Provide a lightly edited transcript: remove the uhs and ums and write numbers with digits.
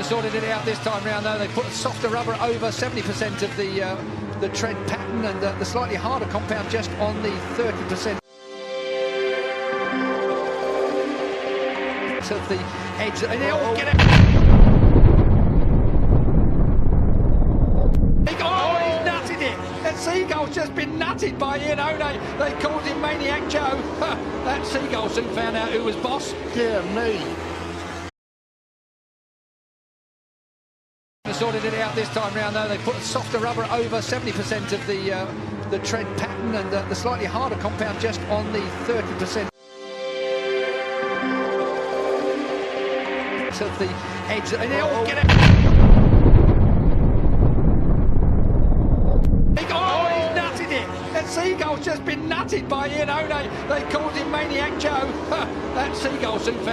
Sorted it out this time round though. They put softer rubber over 70% of the tread pattern and the slightly harder compound just on the 30% of the edge. And they all get it. Oh, he's nutted it. That seagull's just been nutted by Iannone. They called him Maniac Joe. That seagull soon found out who was boss. Yeah, me. Sorted it out this time round though. They put softer rubber over 70% of the tread pattern and the slightly harder compound just on the 30% of the edge. And they all get it. Oh, he's nutted it. That seagull's just been nutted by Iannone. They called him Maniac Joe. That seagull soon found